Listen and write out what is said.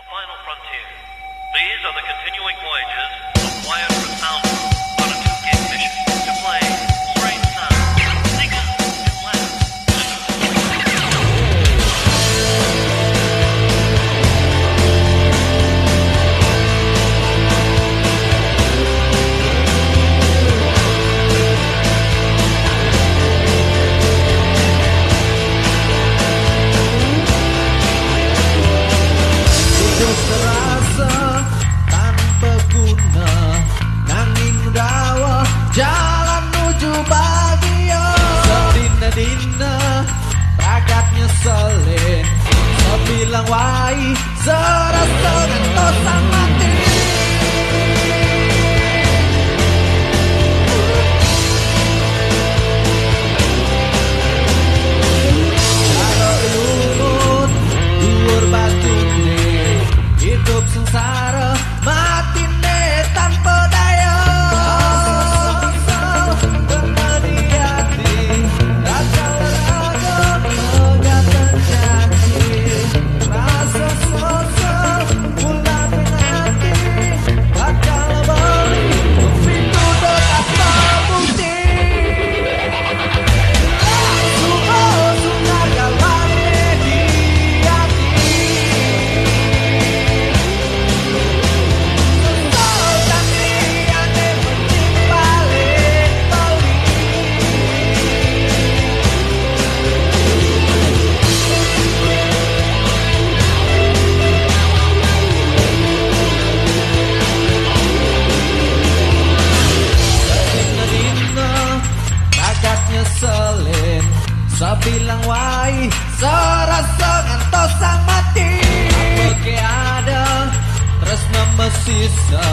The Final Frontier. These are the continuing voyages of Wyatt Routhauser on a 2-gig mission to play Strange Sounds, Sega and West. Jalan menuju bahagia, sedina-dina ragat nyeselin, sebilang wai serasa ngentosan mati. Kalau lumut dhuwur batune, hidup sengsara matine tanpa daya. Sebilang wai serasa ngantos sang mati. Apa ke ada terus mesisa